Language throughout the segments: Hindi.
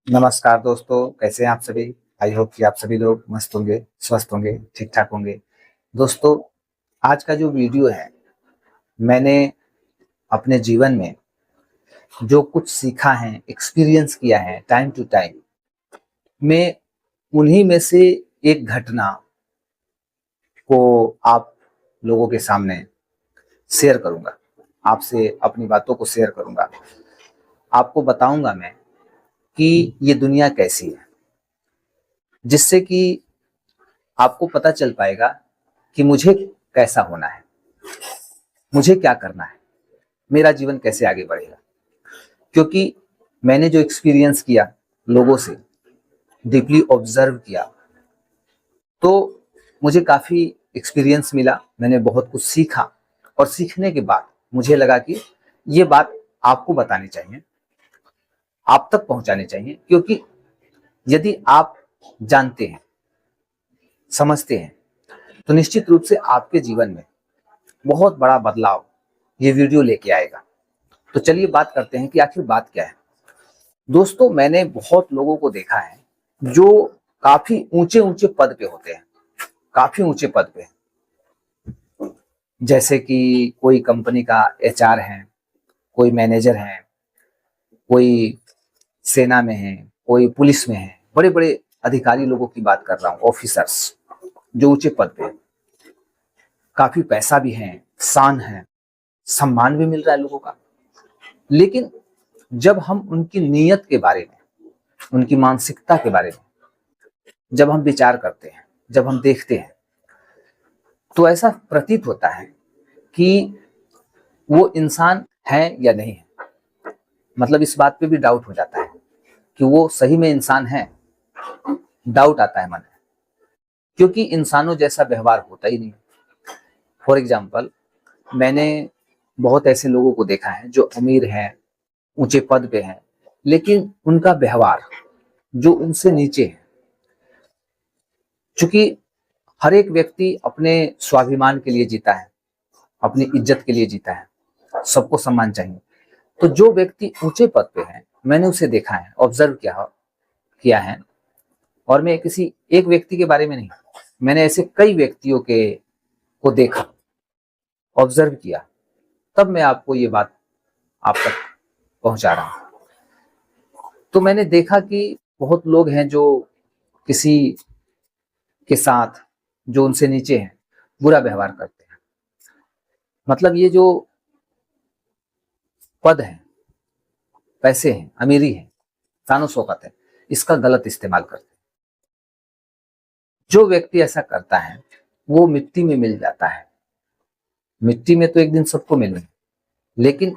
नमस्कार दोस्तों, कैसे हैं आप सभी। आई होप कि आप सभी लोग मस्त होंगे, स्वस्थ होंगे, ठीक ठाक होंगे। दोस्तों, आज का जो वीडियो है, मैंने अपने जीवन में जो कुछ सीखा है, एक्सपीरियंस किया है टाइम टू टाइम, मैं उन्हीं में से एक घटना को आप लोगों के सामने शेयर करूंगा। आपसे अपनी बातों को शेयर करूंगा। आपको बताऊंगा मैं कि ये दुनिया कैसी है, जिससे कि आपको पता चल पाएगा कि मुझे कैसा होना है, मुझे क्या करना है, मेरा जीवन कैसे आगे बढ़ेगा। क्योंकि मैंने जो एक्सपीरियंस किया, लोगों से डीपली ऑब्जर्व किया, तो मुझे काफ़ी एक्सपीरियंस मिला। मैंने बहुत कुछ सीखा और सीखने के बाद मुझे लगा कि ये बात आपको बतानी चाहिए, आप तक पहुंचानी चाहिए। क्योंकि यदि आप जानते हैं, समझते हैं, तो निश्चित रूप से आपके जीवन में बहुत बड़ा बदलाव ये वीडियो लेके आएगा। तो चलिए बात करते हैं कि आखिर बात क्या है। दोस्तों, मैंने बहुत लोगों को देखा है जो काफी ऊंचे ऊंचे पद पे होते हैं, काफी ऊंचे पद पे। जैसे कि कोई कंपनी का एचआर है, कोई मैनेजर है, कोई सेना में है, कोई पुलिस में है। बड़े बड़े अधिकारी लोगों की बात कर रहा हूँ, ऑफिसर्स जो ऊंचे पद पे। काफी पैसा भी है, शान है, सम्मान भी मिल रहा है लोगों का। लेकिन जब हम उनकी नीयत के बारे में, उनकी मानसिकता के बारे में जब हम विचार करते हैं, जब हम देखते हैं, तो ऐसा प्रतीत होता है कि वो इंसान है या नहीं है। मतलब इस बात पे भी डाउट हो जाता है कि वो सही में इंसान है। डाउट आता है मन में, क्योंकि इंसानों जैसा व्यवहार होता ही नहीं। फॉर एग्जाम्पल, मैंने बहुत ऐसे लोगों को देखा है जो अमीर हैं, ऊंचे पद पे हैं, लेकिन उनका व्यवहार जो उनसे नीचे है। चूंकि हर एक व्यक्ति अपने स्वाभिमान के लिए जीता है, अपनी इज्जत के लिए जीता है, सबको सम्मान चाहिए। तो जो व्यक्ति ऊंचे पद पे है, मैंने उसे देखा है, ऑब्जर्व किया है। और मैं किसी एक व्यक्ति के बारे में नहीं, मैंने ऐसे कई व्यक्तियों के को देखा, ऑब्जर्व किया, तब मैं आपको ये बात आप तक पहुंचा रहा हूं। तो मैंने देखा कि बहुत लोग हैं जो किसी के साथ, जो उनसे नीचे हैं, बुरा व्यवहार करते हैं। मतलब ये जो पद है, पैसे हैं, अमीरी है, शानो शौकत है, इसका गलत इस्तेमाल करते हैं। जो व्यक्ति ऐसा करता है वो मिट्टी में मिल जाता है। मिट्टी में तो एक दिन सबको मिलना है, लेकिन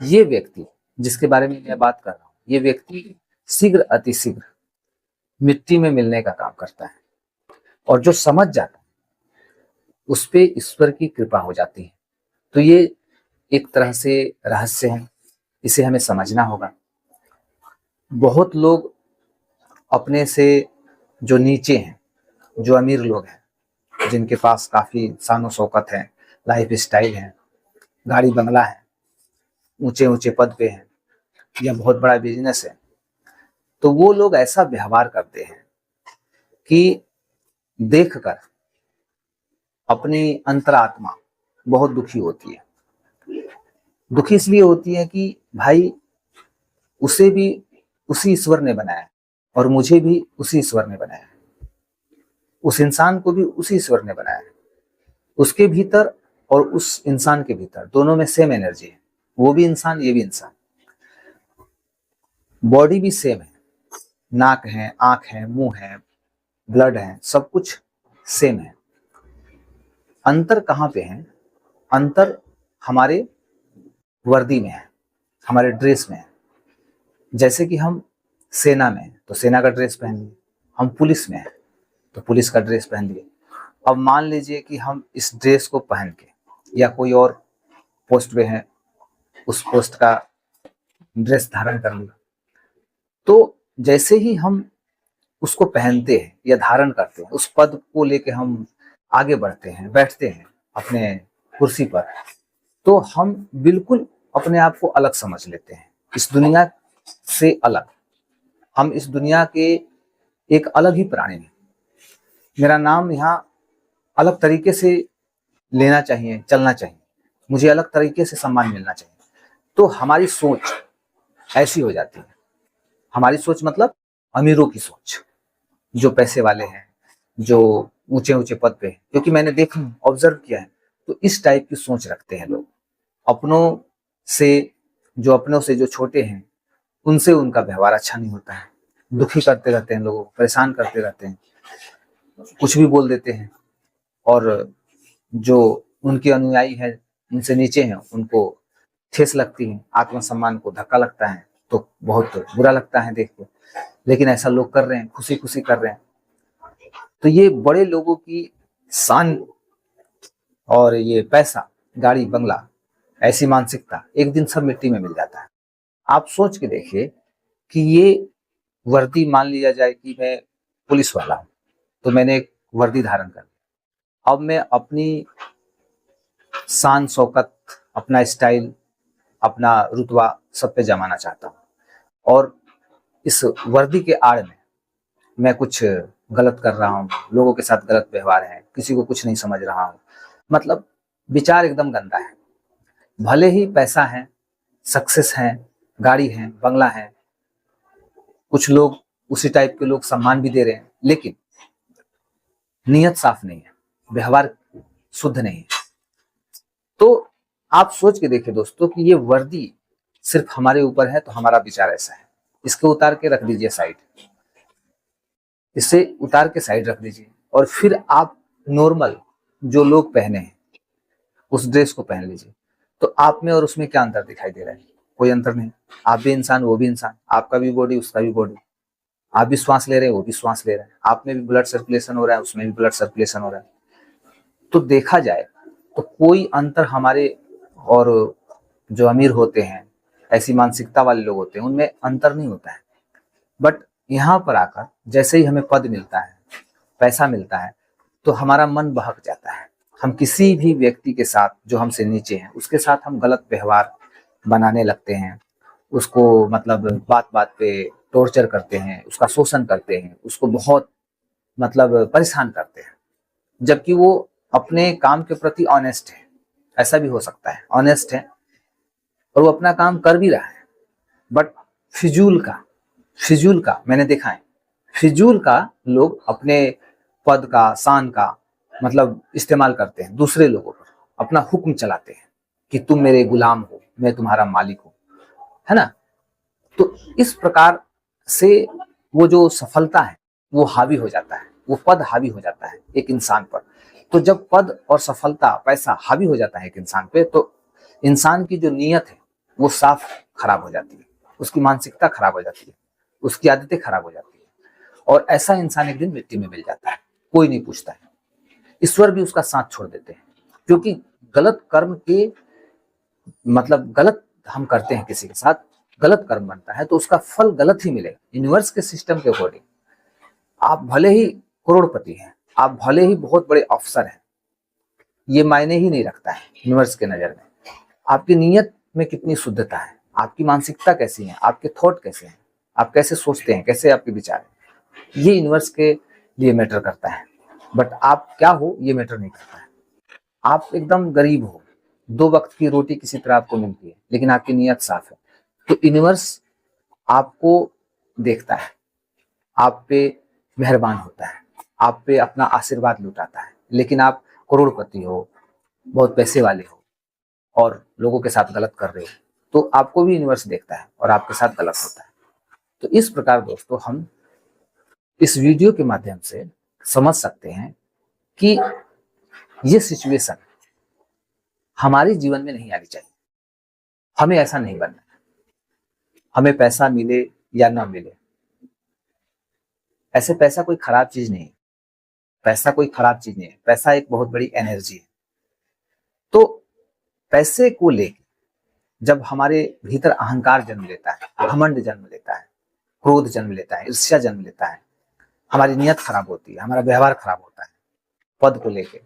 ये व्यक्ति जिसके बारे में मैं बात कर रहा हूँ, ये व्यक्ति शीघ्र अतिशीघ्र मिट्टी में मिलने का काम करता है। और जो समझ जाता है, उस पे ईश्वर की कृपा हो जाती है। तो ये एक तरह से रहस्य है, इसे हमें समझना होगा। बहुत लोग अपने से जो नीचे हैं, जो अमीर लोग हैं, जिनके पास काफी शानो शौकत है, लाइफ स्टाइल है, गाड़ी बंगला है, ऊंचे ऊंचे पद पे हैं, या बहुत बड़ा बिजनेस है, तो वो लोग ऐसा व्यवहार करते हैं कि देखकर अपनी अंतरात्मा बहुत दुखी होती है। दुखी इसलिए होती है कि भाई, उसे भी उसी ईश्वर ने बनाया है और मुझे भी उसी ईश्वर ने बनाया है। उस इंसान को भी उसी ईश्वर ने बनाया है। उसके भीतर और उस इंसान के भीतर दोनों में सेम एनर्जी है। वो भी इंसान, ये भी इंसान। बॉडी भी सेम है, नाक है, आंख है, मुंह है, ब्लड है, सब कुछ सेम है। अंतर कहाँ पे है? अंतर हमारे वर्दी में है, हमारे ड्रेस में है। जैसे कि हम सेना में हैं तो सेना का ड्रेस पहन लिए, हम पुलिस में हैं तो पुलिस का ड्रेस पहन लिए। अब मान लीजिए कि हम इस ड्रेस को पहन के या कोई और पोस्ट पे है, उस पोस्ट का ड्रेस धारण कर लिया, तो जैसे ही हम उसको पहनते हैं या धारण करते हैं, उस पद को लेके हम आगे बढ़ते हैं, बैठते हैं अपने कुर्सी पर, तो हम बिल्कुल अपने आप को अलग समझ लेते हैं, इस दुनिया से अलग। हम इस दुनिया के एक अलग ही प्राणी हैं। मेरा नाम यहाँ अलग तरीके से लेना चाहिए, चलना चाहिए, मुझे अलग तरीके से सम्मान मिलना चाहिए। तो हमारी सोच ऐसी हो जाती है। हमारी सोच मतलब अमीरों की सोच, जो पैसे वाले हैं, जो ऊंचे ऊंचे पद पे हैं, क्योंकि मैंने देखा, ऑब्जर्व किया है, तो इस टाइप की सोच रखते हैं लोग। अपनों से अपनों से जो छोटे हैं, उनसे उनका व्यवहार अच्छा नहीं होता है। दुखी करते रहते हैं, लोगों को परेशान करते रहते हैं, कुछ भी बोल देते हैं। और जो उनके अनुयायी हैं, उनसे नीचे हैं, उनको ठेस लगती है, आत्मसम्मान को धक्का लगता है, तो बहुत बुरा लगता है देख के। लेकिन ऐसा लोग कर रहे हैं, खुशी खुशी कर रहे हैं। तो ये बड़े लोगों की शान और ये पैसा, गाड़ी बंगला, ऐसी मानसिकता एक दिन सब मिट्टी में मिल जाता है। आप सोच के देखिए कि ये वर्दी, मान लिया जाए कि मैं पुलिस वाला हूं, तो मैंने एक वर्दी धारण कर लिया। अब मैं अपनी शान शौकत, अपना स्टाइल, अपना रुतबा सब पे जमाना चाहता हूँ, और इस वर्दी के आड़ में मैं कुछ गलत कर रहा हूँ, लोगों के साथ गलत व्यवहार है, किसी को कुछ नहीं समझ रहा हूँ, मतलब विचार एकदम गंदा है। भले ही पैसा है, सक्सेस है, गाड़ी है, बंगला है, कुछ लोग उसी टाइप के लोग सम्मान भी दे रहे हैं, लेकिन नीयत साफ नहीं है, व्यवहार शुद्ध नहीं है। तो आप सोच के देखिए दोस्तों कि ये वर्दी सिर्फ हमारे ऊपर है तो हमारा विचार ऐसा है, इसको उतार के रख दीजिए साइड, इसे उतार के साइड रख दीजिए, और फिर आप नॉर्मल जो लोग पहने हैं उस ड्रेस को पहन लीजिए। तो आप में और उसमें क्या अंतर दिखाई दे रहा है? कोई अंतर नहीं। आप भी इंसान, वो भी इंसान, आपका भी बॉडी, उसका भी बॉडी, आप भी श्वास ले रहे हैं, वो भी श्वास ले रहे हैं, आप में भी ब्लड सर्कुलेशन हो रहा है, उसमें भी ब्लड सर्कुलेशन हो रहा है। तो देखा जाए तो कोई अंतर हमारे और जो अमीर होते हैं, ऐसी मानसिकता वाले लोग होते हैं, उनमें अंतर नहीं होता है। बट यहाँ पर आकर जैसे ही हमें पद मिलता है, पैसा मिलता है, तो हमारा मन बहक जाता है। हम किसी भी व्यक्ति के साथ जो हमसे नीचे हैं, उसके साथ हम गलत व्यवहार बनाने लगते हैं, उसको मतलब बात बात पे टॉर्चर करते हैं, उसका शोषण करते हैं, उसको बहुत मतलब परेशान करते हैं, जबकि वो अपने काम के प्रति ऑनेस्ट है। ऐसा भी हो सकता है, ऑनेस्ट है और वो अपना काम कर भी रहा है, बट फिजूल का मैंने देखा है, फिजूल का लोग अपने पद का, शान का मतलब इस्तेमाल करते हैं, दूसरे लोगों पर अपना हुक्म चलाते हैं कि तुम मेरे गुलाम हो, मैं तुम्हारा मालिक हूं, है ना। तो इस प्रकार से वो जो सफलता है वो हावी हो जाता है, वो पद हावी हो जाता है एक इंसान पर। तो जब पद और सफलता, पैसा हावी हो जाता है एक इंसान पे, तो इंसान की जो नीयत है वो साफ खराब हो जाती है, उसकी मानसिकता खराब हो जाती है, उसकी आदतें खराब हो जाती है, और ऐसा इंसान एक दिन मिट्टी में मिल जाता है, कोई नहीं पूछता है। ईश्वर भी उसका साथ छोड़ देते हैं, क्योंकि गलत कर्म के मतलब गलत हम करते हैं, किसी के साथ गलत कर्म बनता है तो उसका फल गलत ही मिलेगा। यूनिवर्स के सिस्टम के अकॉर्डिंग आप भले ही करोड़पति हैं, आप भले ही बहुत बड़े अफसर हैं, ये मायने ही नहीं रखता है यूनिवर्स के नजर में। आपकी नीयत में कितनी शुद्धता है, आपकी मानसिकता कैसी है, आपके थॉट कैसे हैं, आप कैसे सोचते हैं, कैसे आपके विचार हैं, ये यूनिवर्स के लिए मैटर करता है। बट आप क्या हो ये मैटर नहीं करता है। आप एकदम गरीब हो, 2 वक्त की रोटी किसी तरह आपको मिलती है, लेकिन आपकी नीयत साफ है, तो यूनिवर्स आपको देखता है, आप पे मेहरबान होता है, आप पे अपना आशीर्वाद लुटाता है। लेकिन आप करोड़पति हो, बहुत पैसे वाले हो, और लोगों के साथ गलत कर रहे हो, तो आपको भी यूनिवर्स देखता है और आपके साथ गलत होता है। तो इस प्रकार दोस्तों हम इस वीडियो के माध्यम से समझ सकते हैं कि ये सिचुएशन हमारे जीवन में नहीं आनी चाहिए। हमें ऐसा नहीं बनना है। हमें पैसा मिले या ना मिले, ऐसे पैसा कोई खराब चीज नहीं है, पैसा कोई खराब चीज नहीं है, पैसा एक बहुत बड़ी एनर्जी है। तो पैसे को लेकर जब हमारे भीतर अहंकार जन्म लेता है, घमंड जन्म लेता है, क्रोध जन्म लेता है, ईर्ष्या जन्म लेता है, हमारी नियत खराब होती है, हमारा व्यवहार खराब होता है पद को लेके,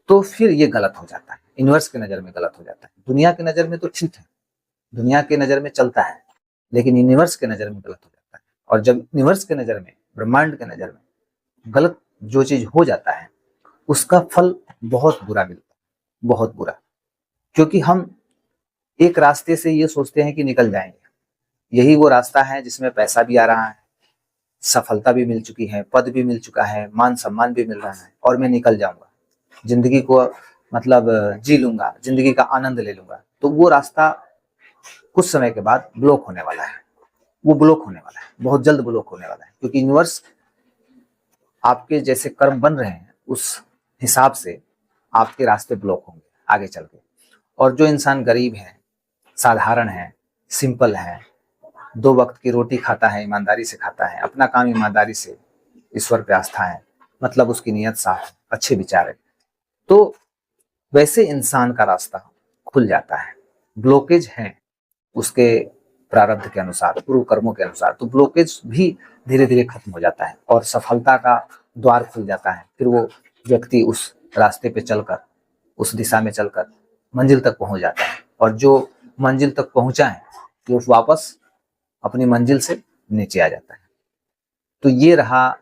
तो फिर ये गलत हो जाता है, यूनिवर्स के नजर में गलत हो जाता है। दुनिया के नजर में तो ठीक है, दुनिया के नजर में चलता है, लेकिन यूनिवर्स के नजर में गलत हो जाता है। और जब यूनिवर्स के नजर में, ब्रह्मांड के नजर में गलत जो चीज हो जाता है उसका फल बहुत बुरा मिलता है, बहुत बुरा। क्योंकि हम एक रास्ते से ये सोचते हैं कि निकल जाएंगे, यही वो रास्ता है जिसमें पैसा भी आ रहा है, सफलता भी मिल चुकी है, पद भी मिल चुका है, मान सम्मान भी मिल रहा है और मैं निकल जाऊंगा, जिंदगी को मतलब जी लूंगा, जिंदगी का आनंद ले लूंगा। तो वो रास्ता कुछ समय के बाद ब्लॉक होने वाला है, वो ब्लॉक होने वाला है, बहुत जल्द ब्लॉक होने वाला है। क्योंकि यूनिवर्स आपके जैसे कर्म बन रहे हैं उस हिसाब से आपके रास्ते ब्लॉक होंगे आगे चल के। और जो इंसान गरीब है, साधारण है, सिंपल है, 2 वक्त की रोटी खाता है, ईमानदारी से खाता है, अपना काम ईमानदारी से, ईश्वर पे आस्था है, मतलब उसकी नीयत साफ है, अच्छे विचार है, तो वैसे इंसान का रास्ता खुल जाता है। ब्लॉकेज है उसके प्रारब्ध के अनुसार, पूर्व कर्मों के अनुसार, तो ब्लॉकेज भी धीरे धीरे खत्म हो जाता है और सफलता का द्वार खुल जाता है। फिर वो व्यक्ति उस रास्ते पे चलकर, उस दिशा में चलकर मंजिल तक पहुंच जाता है। और जो मंजिल तक पहुंचा है वो वापस अपनी मंजिल से नीचे आ जाता है। तो ये रहा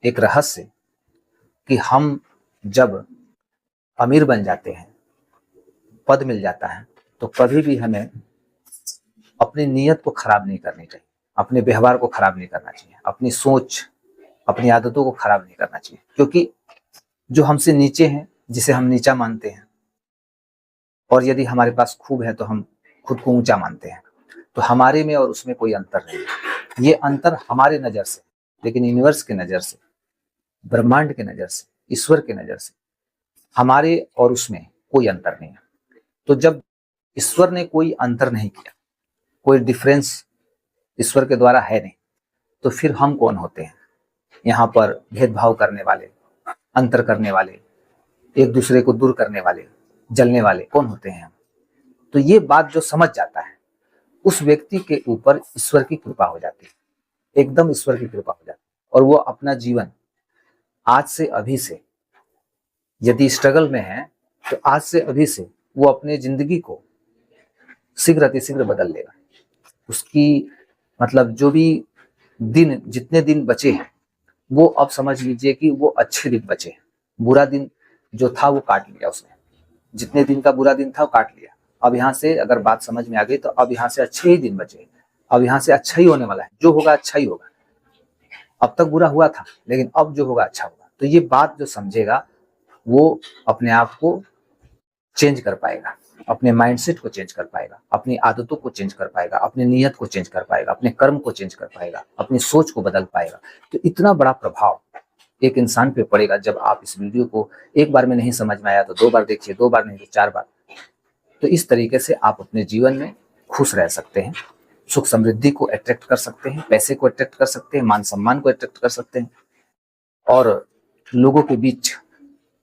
एक रहस्य कि हम जब अमीर बन जाते हैं, पद मिल जाता है, तो कभी भी हमें अपनी नीयत को खराब नहीं करनी चाहिए, अपने व्यवहार को खराब नहीं करना चाहिए, अपनी सोच, अपनी आदतों को खराब नहीं करना चाहिए। क्योंकि जो हमसे नीचे हैं, जिसे हम नीचा मानते हैं, और यदि हमारे पास खूब है तो हम खुद को ऊंचा मानते हैं, तो हमारे में और उसमें कोई अंतर नहीं है। ये अंतर हमारे नजर से, लेकिन यूनिवर्स के नजर से, ब्रह्मांड के नजर से, ईश्वर के नजर से हमारे और उसमें कोई अंतर नहीं है। तो जब ईश्वर ने कोई अंतर नहीं किया, कोई डिफरेंस ईश्वर के द्वारा है नहीं, तो फिर हम कौन होते हैं यहाँ पर भेदभाव करने वाले, अंतर करने वाले, एक दूसरे को दूर करने वाले, जलने वाले कौन होते हैं हम? तो ये बात जो समझ जाता है उस व्यक्ति के ऊपर ईश्वर की कृपा हो जाती है, एकदम ईश्वर की कृपा हो जाती है। और वो अपना जीवन आज से अभी से, यदि स्ट्रगल में है तो आज से अभी से वो अपने जिंदगी को शीघ्र अतिशीघ्र बदल लेगा। उसकी मतलब जो भी दिन, जितने दिन बचे हैं, वो अब समझ लीजिए कि वो अच्छे दिन बचे हैं। बुरा दिन जो था वो काट लिया उसने, जितने दिन का बुरा दिन था वो काट लिया। अब यहाँ से अगर बात समझ में आ गई तो अब यहाँ से अच्छे ही दिन बचे, अब यहाँ से अच्छा ही होने वाला है, जो होगा अच्छा ही होगा। अब तक बुरा हुआ था लेकिन अब जो होगा अच्छा होगा। तो ये बात जो समझेगा वो अपने आप को चेंज कर पाएगा, अपने माइंडसेट को चेंज कर पाएगा, अपनी आदतों को चेंज कर पाएगा, अपनी नीयत को चेंज कर पाएगा, अपने कर्म को चेंज कर पाएगा, अपनी सोच को बदल पाएगा। तो इतना बड़ा प्रभाव एक इंसान पे पड़ेगा। जब आप इस वीडियो को एक बार में नहीं समझ में आया तो 2 बार देखिए, 2 बार नहीं तो 4 बार। तो इस तरीके से आप अपने जीवन में खुश रह सकते हैं, सुख समृद्धि को अट्रैक्ट कर सकते हैं, पैसे को अट्रैक्ट कर सकते हैं, मान सम्मान को अट्रैक्ट कर सकते हैं, और लोगों के बीच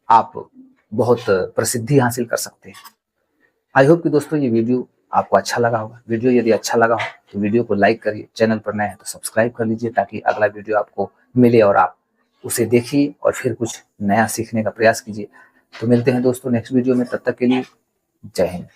आप बहुत प्रसिद्धि हासिल कर सकते हैं। आई होप कि दोस्तों ये वीडियो आपको अच्छा लगा होगा। वीडियो यदि अच्छा लगा हो तो वीडियो को लाइक करिए, चैनल पर नए हैं तो सब्सक्राइब कर लीजिए, ताकि अगला वीडियो आपको मिले और आप उसे देखिए और फिर कुछ नया सीखने का प्रयास कीजिए। तो मिलते हैं दोस्तों नेक्स्ट वीडियो में, तब तक के लिए जय हिंद।